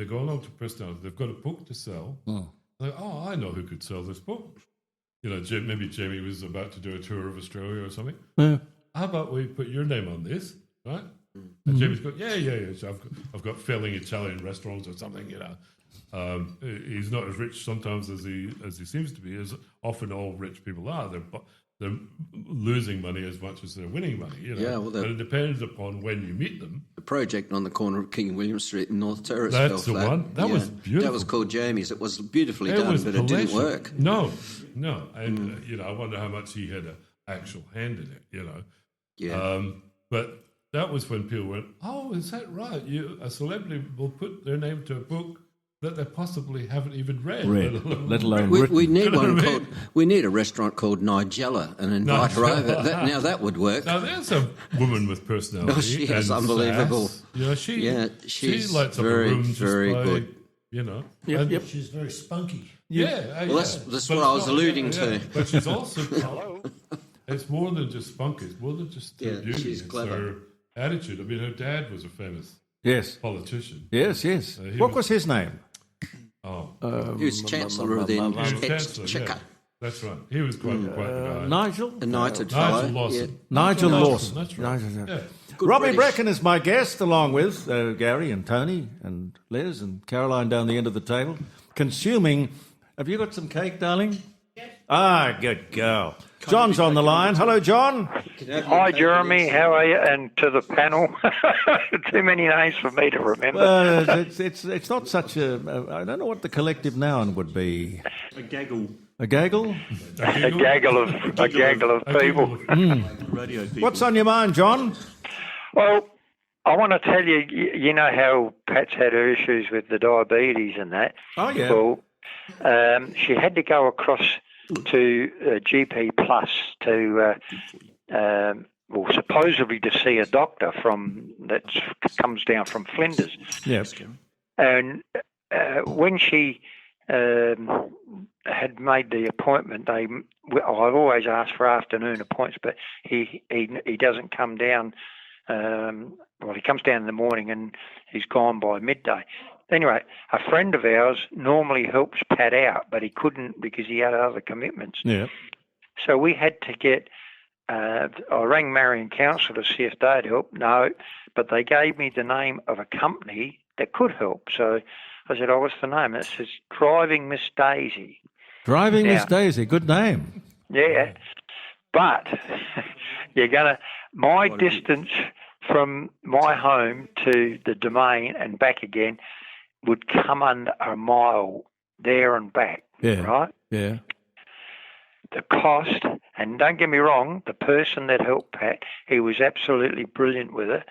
go along to press down. They've got a book to sell. Like, I know who could sell this book. You know, maybe Jamie was about to do a tour of Australia or something. Yeah. How about we put your name on this, right? And Jamie's got, so I've got failing Italian restaurants or something, you know. He's not as rich sometimes as he seems to be, as often all rich people are. They're losing money as much as they're winning money, you know. Yeah, well, but it depends upon when you meet them. The project on the corner of King William Street in North Terrace That's fell the flat. one. That was beautiful. That was called Jamie's. It was beautifully It done, was but it didn't palatial. work. No. And, you know, I wonder how much he had an actual hand in it, you know. Yeah. But that was when people went, oh, is that right? A celebrity will put their name to a book that they possibly haven't even read. Let alone We written. need You know one what I called. mean? We need a restaurant called Nigella and invite her over. Now that would work. Now, there's a woman with personality. Oh, she is and unbelievable. sass. You know, she she's lights up a very, room just very by, good. you know. Yep, and- yep. She's very spunky. Yeah. Well, that's But what I was it's not- alluding to. But she's also, it's more than just spunk, it's more than just her Yeah, beauty. she's it's clever. her attitude. I mean, her dad was a famous Yes. politician. Yes. He What was his name? He was Chancellor of the He was Chancellor, Exchequer. yeah. That's right. He was quite the guy. Nigel? A knighted fellow. Nigel Lawson. Yeah. Nigel Lawson. That's right. Yeah. Good Robbie British. Brechin is my guest, along with Gary and Tony and Les and Caroline down the end of the table, consuming. Have you got some cake, darling? Yes. Ah, good girl. John's on the line. Hello, John. Hi, Jeremy. How are you? And to the panel. Too many names for me to remember. Well, it's not such a. I don't know what the collective noun would be. A gaggle. A gaggle? A gaggle of people. Radio people. What's on your mind, John? Well, I want to tell you, you know how Pat's had her issues with the diabetes and that. Oh, yeah. Well, she had to go across to GP Plus to, well, supposedly to see a doctor that comes down from Flinders. Yes. And when she had made the appointment, I've always asked for afternoon appointments, but he doesn't come down. Well, he comes down in the morning and he's gone by midday. Anyway, a friend of ours normally helps Pat out, but he couldn't because he had other commitments. Yeah. So we had to get, I rang Marion Council to see if they'd help. No, but they gave me the name of a company that could help. So I said, what's the name? And it says Driving Miss Daisy. Driving Miss Now- Daisy. Good name. Yeah, but my distance from my home to the Domain and back again would come under a mile there and back, Yeah. right? Yeah. The cost, and don't get me wrong, the person that helped Pat, he was absolutely brilliant with it,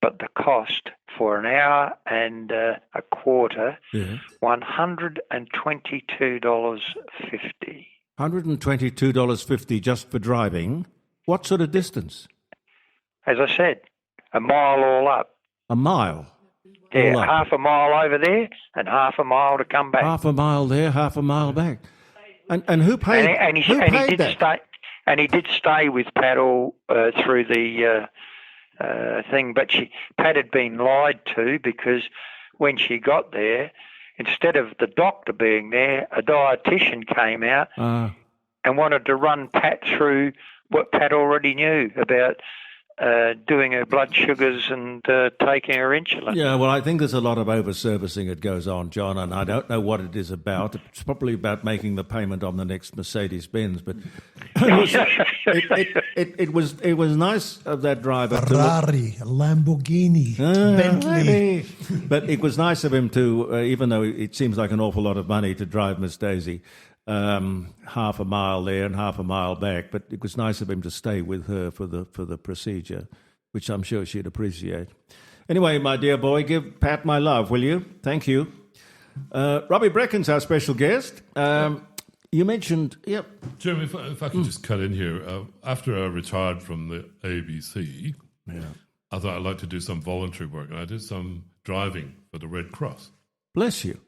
but the cost for an hour and a quarter, Yeah. $122.50. $122.50 just for driving. What sort of distance? As I said, a mile all up. A mile. Yeah, All up. half a mile over there and half a mile to come back. Half a mile there, half a mile back. And who paid? Who And he paid did that? stay. And he did stay with Pat all through the thing, but Pat had been lied to because when she got there, instead of the doctor being there, a dietitian came out and wanted to run Pat through what Pat already knew about doing her blood sugars and taking her insulin. Yeah, well, I think there's a lot of over-servicing that goes on, John, and I don't know what it is about. It's probably about making the payment on the next Mercedes-Benz, but it was nice of that driver Ferrari, Lamborghini, Bentley. But it was nice of him to, even though it seems like an awful lot of money to drive Miss Daisy, half a mile there and half a mile back, but it was nice of him to stay with her for the procedure, which I'm sure she'd appreciate. Anyway, my dear boy, give Pat my love, will you? Thank you. Robbie Brechin's our special guest. You mentioned, yep. Jeremy, if I could just cut in here. After I retired from the ABC, I thought I'd like to do some voluntary work, and I did some driving for the Red Cross. Bless you.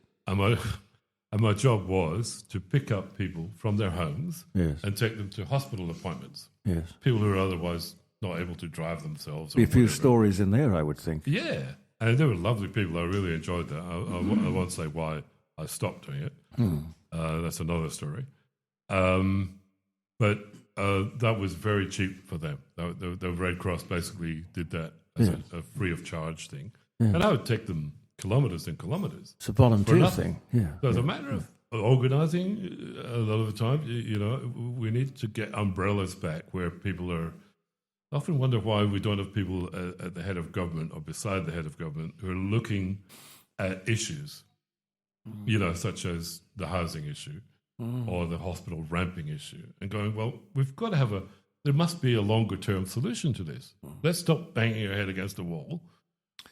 And my job was to pick up people from their homes and take them to hospital appointments. Yes. People who are otherwise not able to drive themselves. Be a few stories in there, I would think. Yeah. And they were lovely people. I really enjoyed that. I won't say why I stopped doing it. That's another story. But that was very cheap for them. The Red Cross basically did that as a free of charge thing. Yeah. And I would take them kilometres and kilometres. It's a volunteer thing, yeah. So it's a matter of organising a lot of the time. You know, we need to get umbrellas back where people are. I often wonder why we don't have people at the head of government or beside the head of government who are looking at issues, you know, such as the housing issue or the hospital ramping issue, and going, well, we've got to there must be a longer term solution to this. Let's stop banging our head against the wall.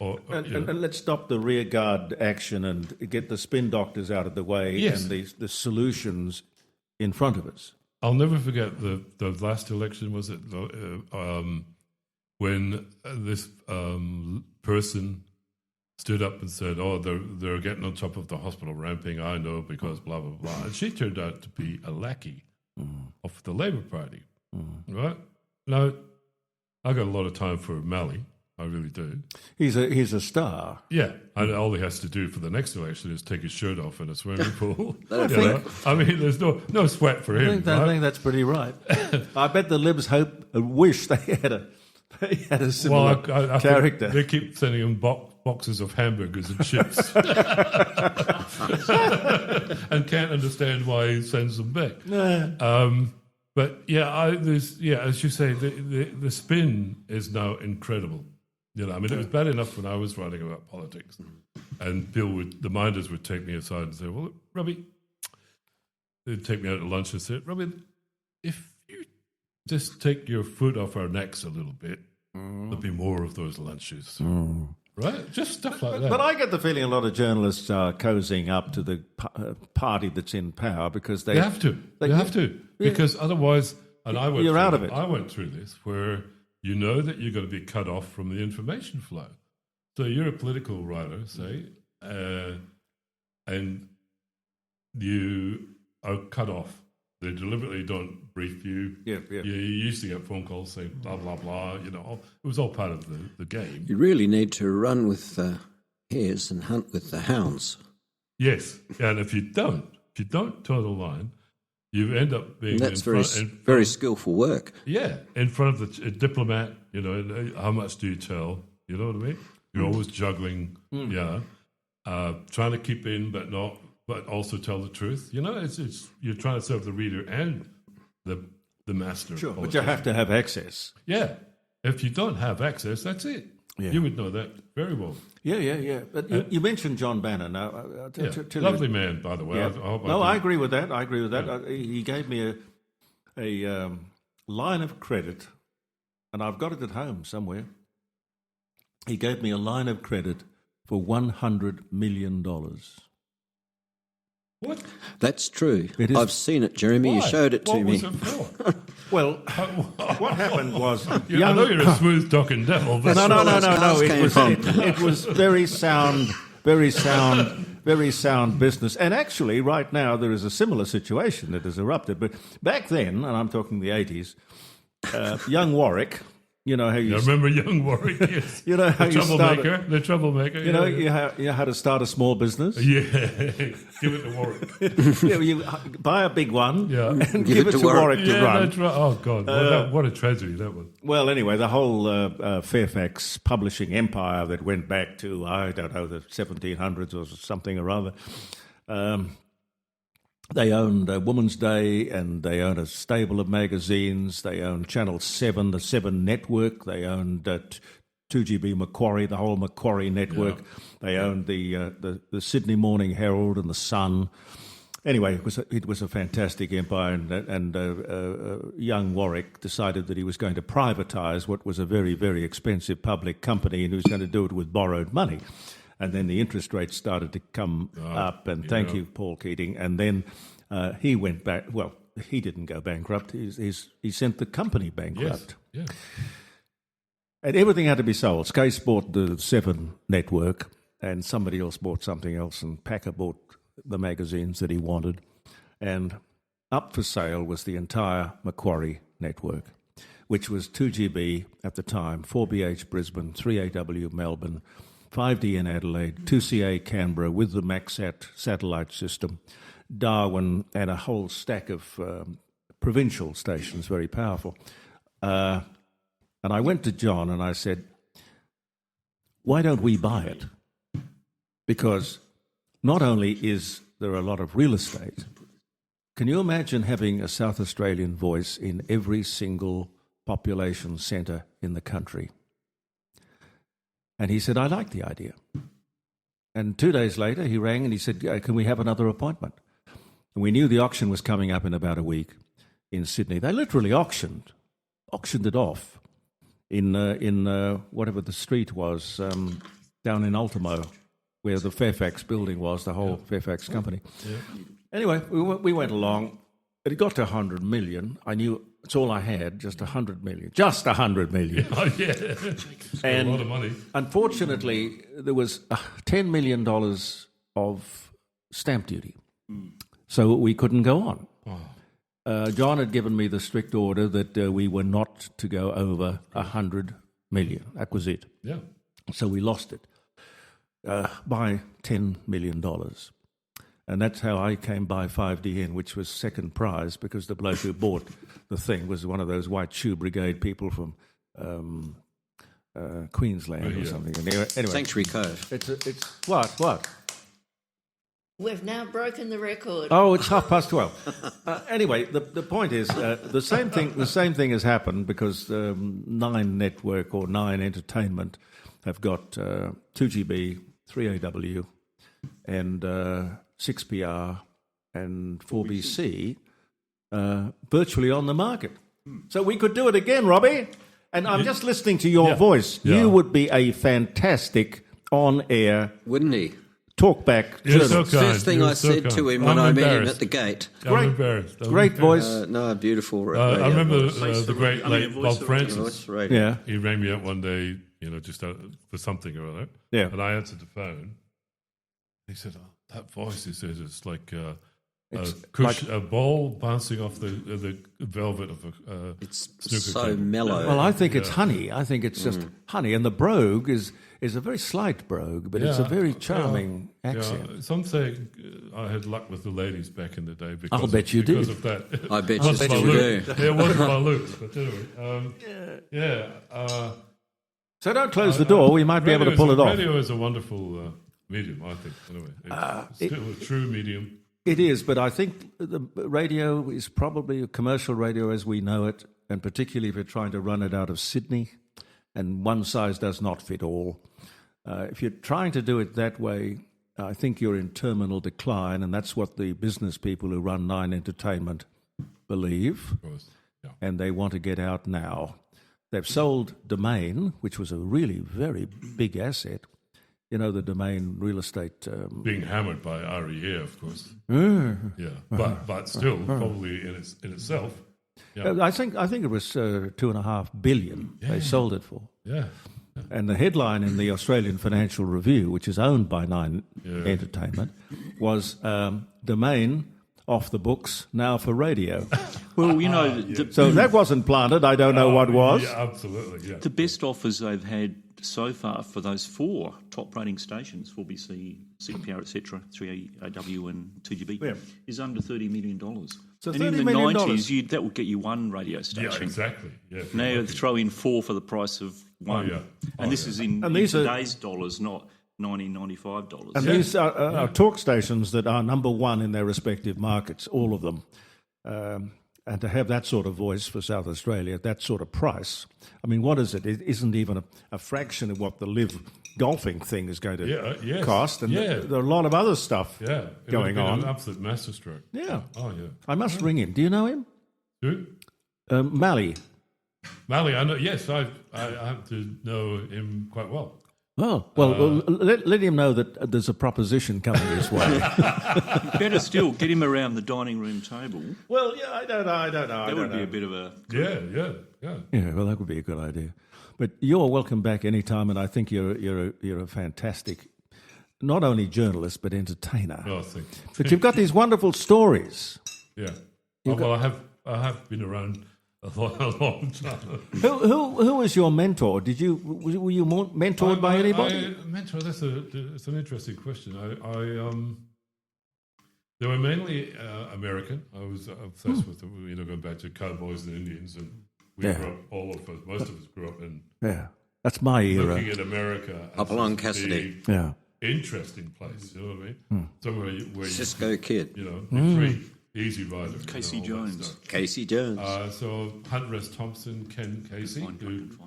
And let's stop the rearguard action and get the spin doctors out of the way and the solutions in front of us. I'll never forget the last election, was it, when this person stood up and said, oh, they're getting on top of the hospital ramping, I know, because blah, blah, blah. And she turned out to be a lackey of the Labour Party, right? Now, I got a lot of time for Malley. I really do. He's a star. Yeah, and all he has to do for the next election is take his shirt off in a swimming pool. I mean, there's no sweat for him. I think that's pretty right. I bet the Libs wish they had a similar character. They keep sending him boxes of hamburgers and chips, and can't understand why he sends them back. But as you say, the spin is now incredible. You know, I mean, it was bad enough when I was writing about politics, and the minders would take me aside and say, "Well, Robbie," they'd take me out to lunch and say, "Robbie, if you just take your foot off our necks a little bit, there'll be more of those lunches." Right? Just stuff like that. But I get the feeling a lot of journalists are cozying up to the party that's in power because they have to. They have to. Because otherwise, you're out of it. I went through this where you know that you're going to be cut off from the information flow. So you're a political writer, say, and you are cut off. They deliberately don't brief you. Yeah. You used to get phone calls saying blah, blah, blah. You know, it was all part of the game. You really need to run with the hares and hunt with the hounds. Yes, and if you don't toe the line, you end up being... And that's very skillful work. Yeah, in front of a diplomat, you know, how much do you tell? You know what I mean? You're always juggling, trying to keep in but also tell the truth. You know, it's you're trying to serve the reader and the master. Sure, but you have to have access. Yeah. If you don't have access, that's it. Yeah. You would know that very well. Yeah. But you mentioned John Bannon. Now, lovely man, by the way. Yeah. I agree with that. Yeah. He gave me a line of credit, and I've got it at home somewhere. He gave me a line of credit for $100 million. What? That's true. I've seen it, Jeremy. Why? You showed it to me. What was it for? Well, what happened was... I know you're a smooth-talking devil. But No. It was very sound business. And actually, right now, there is a similar situation that has erupted. But back then, and I'm talking the 80s, young Warwick, You know how you... I remember young Warwick, yes. You know how the you troublemaker, the troublemaker. You know how to start a small business? Yeah, give it to Warwick. You buy a big one and give it to Warwick to run. That's right. Oh, God, what a tragedy that was. Well, anyway, the whole Fairfax publishing empire that went back to, I don't know, the 1700s or something or other, they owned Woman's Day, and they owned a stable of magazines. They owned Channel 7, the 7 Network. They owned 2GB Macquarie, the whole Macquarie network. Yeah. They owned the Sydney Morning Herald and the Sun. Anyway, it was a fantastic empire, and young Warwick decided that he was going to privatise what was a very, very expensive public company, and he was going to do it with borrowed money. And then the interest rates started to come up, and thank you, Paul Keating. And then he went back. Well, he didn't go bankrupt. He sent the company bankrupt. Yes. Yeah. And everything had to be sold. Skase bought the 7 Network, and somebody else bought something else, and Packer bought the magazines that he wanted. And up for sale was the entire Macquarie network, which was 2GB at the time, 4BH Brisbane, 3AW Melbourne, 5D in Adelaide, 2CA Canberra with the Maxsat satellite system, Darwin, and a whole stack of provincial stations, very powerful. And I went to John and I said, why don't we buy it? Because not only is there a lot of real estate, can you imagine having a South Australian voice in every single population centre in the country? And he said, I like the idea. And 2 days later, he rang and he said, can we have another appointment? And we knew the auction was coming up in about a week in Sydney. They literally auctioned it off in whatever the street was, down in Ultimo, where the Fairfax building was, the whole Fairfax company. Yeah. Anyway, we went along. It got to 100 million. I knew it's all I had, just 100 million. Just 100 million. Oh, yeah. And a lot of money. Unfortunately, there was $10 million of stamp duty. So we couldn't go on. Oh. John had given me the strict order that we were not to go over 100 million. That was it. Yeah. So we lost it by $10 million. And that's how I came by 5DN, which was second prize, because the bloke who bought the thing was one of those White Shoe Brigade people from Queensland or something. Anyway, Sanctuary Cove. It's what? We've now broken the record. Oh, it's 12:30. Anyway, the point is the same thing. The same thing has happened because 9 Network or 9 Entertainment have got 2GB, 3AW, and 6PR and 4BC virtually on the market. So we could do it again, Robbie. And I'm just listening to your voice. Yeah. You would be a fantastic on-air... Wouldn't he? Talkback. So First thing I said to him when I met him at the gate. I'm embarrassed. Great voice. Beautiful. I remember the great late Bob Francis. Yeah. He rang me up one day, just for something or other. Yeah. And I answered the phone. He said, that voice, he says, it's like a ball bouncing off the velvet of a it's snooker so table. mellow. Well, I think it's honey. I think it's just honey. And the brogue is a very slight brogue, but it's a very charming accent. Yeah. Some say I had luck with the ladies back in the day because I'll bet you because did. of that. I bet you do. It wasn't my looks, but anyway. So don't close the door. We might be able to pull it off. Radio is a wonderful medium, I think. Anyway, it's still a true medium. It is, but I think the radio is probably a commercial radio as we know it, and particularly if you're trying to run it out of Sydney, and one size does not fit all. If you're trying to do it that way, I think you're in terminal decline, and that's what the business people who run 9 Entertainment believe, Of course. Yeah. and they want to get out now. They've sold Domain, which was a really very big asset. The Domain real estate... being hammered by REA, of course. Yeah, but still, probably in itself. Yeah. I think it was $2.5 billion they sold it for. Yeah. And the headline in the Australian Financial Review, which is owned by 9 Entertainment, was Domain off the books now for radio. Well, you know, So that wasn't planted. I don't know what was. Yeah, absolutely, yeah. the best offers they've had so far for those 4 top rating stations, 4BC, CPR, etc., 3AW and 2GB, is under $30 million. So and in the $30 million. 90s, that would get you 1 radio station. Yeah, exactly. Yeah, Now throw in 4 for the price of 1. yeah. And this is in today's dollars, not $95. And these are talk stations that are number one in their respective markets, all of them. And to have that sort of voice for South Australia at that sort of price, I mean, what is it? It isn't even a fraction of what the live golfing thing is going to cost. And there are a lot of other stuff going on. An absolute masterstroke. Yeah. Oh, yeah. I must ring him. Do you know him? Who? Mally. Mally, I know. Yes, I have to know him quite well. Oh, well, let him know that there's a proposition coming his way. Better still, get him around the dining room table. Well, yeah, I don't know. That would be a bit of a... Yeah. Yeah, well, that would be a good idea. But you're welcome back anytime, and I think you're a fantastic, not only journalist, but entertainer. Oh, thank you. But you've got these wonderful stories. Yeah. Well, I have been around a long time. Who was your mentor? Were you mentored by anybody? Mentor? That's an interesting question. They were mainly American. I was obsessed with them. Going back to cowboys and Indians, and we grew up. Most of us grew up in. Yeah, that's my era. Looking at America. Up along Cassidy. Yeah. Interesting place. You know what I mean? Somewhere where Cisco Kid. Free. Easy rider. Casey Jones. Casey Jones. So Hunter S. Thompson, Ken Casey, who did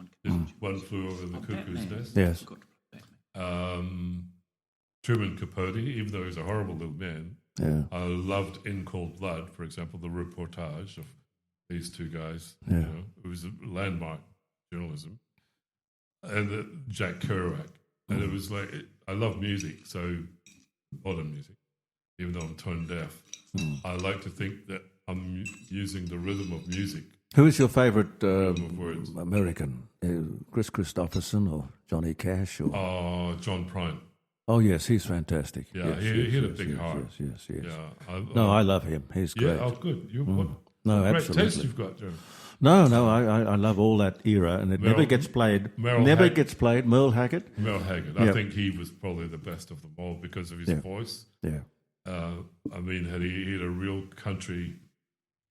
One Flew Over the Cuckoo's Nest. Yes. Truman Capote, even though he's a horrible little man, Yeah. I loved In Cold Blood, for example, the reportage of these two guys. Yeah. It was a landmark journalism. And Jack Kerouac. And it was like, I love music, so modern music, even though I'm tone deaf. I like to think that I'm using the rhythm of music. Who is your favourite words. American? Chris Christopherson or Johnny Cash? Or John Prine. Oh, yes, he's fantastic. Yeah, yes, he had a big heart. Yes. Yeah, I love him. He's great. Yeah, good. No, great absolutely. taste you've got, Joe. No, I love all that era, and it never gets played. Gets played. Merle Haggard. Merle Haggard. I think he was probably the best of them all because of his voice. Yeah. I mean, he had a real country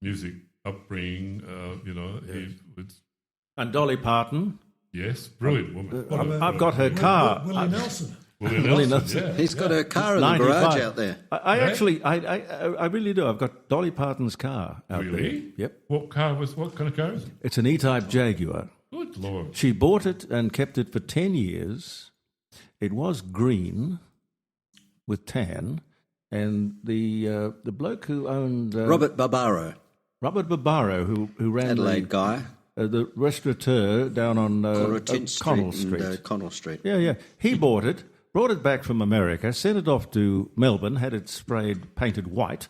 music upbringing. He was. And Dolly Parton. Yes, brilliant woman. I've got her car. Willie Nelson. Willie Nelson. Yeah. He's got her car in the garage out there. I really do. I've got Dolly Parton's car out there. Really? Yep. What kind of car is it? It's an E-Type Jaguar. Good Lord. She bought it and kept it for 10 years. It was green with tan. And the bloke who owned... Robert Barbaro, who ran Adelaide guy. The restaurateur down on Connell Street. Connell Street. Yeah. He bought it, brought it back from America, sent it off to Melbourne, had it painted white,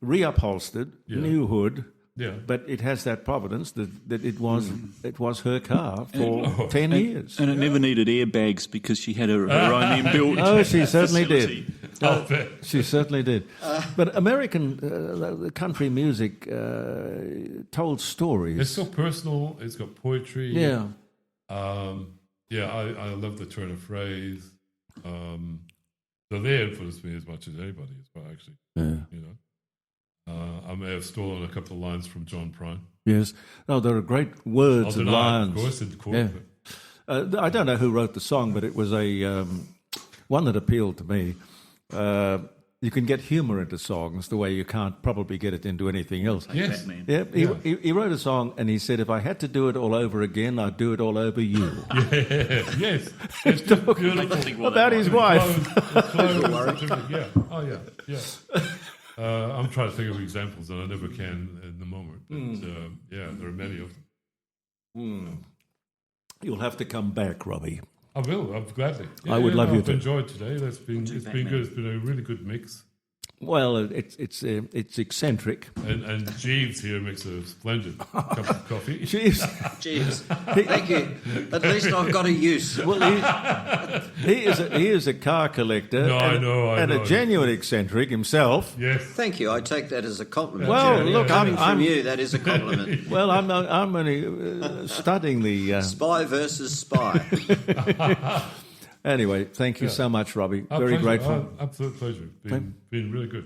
reupholstered, new hood. Yeah. But it has that providence that it was her car for 10 years. And it never needed airbags because she had her own inbuilt. Oh, she certainly facility. did. She certainly did. But American country music told stories. It's so personal. It's got poetry. Yeah. I love the turn of phrase. So they influenced me as much as anybody as well, actually. Yeah. I may have stolen a couple of lines from John Prine. Yes. No, there are great words and lines. Of course. Yeah. I don't know who wrote the song, but it was a one that appealed to me. You can get humour into songs the way you can't probably get it into anything else. Yes. Yeah, he wrote a song and he said, if I had to do it all over again, I'd do it all over you. Yes. It's just beautiful. About his wife. Yeah. Oh, yeah. I'm trying to think of examples, and I never can in the moment. But, there are many of them. You'll have to come back, Robbie. I will. Gladly. I would love you I've to. Enjoyed today. It's been good. It's been a really good mix. Well, it's eccentric. And Jeeves here makes a splendid cup of coffee. Jeeves. Jeeves, thank you. At least I've got a use. Well, he is a car collector. No, I know. A genuine eccentric himself. Yes. Thank you. I take that as a compliment. Well, look, coming from you, that is a compliment. Well, I'm only studying the spy versus spy. Anyway, thank you so much, Robbie. Very Pleasure. grateful. Absolute pleasure. Been really good.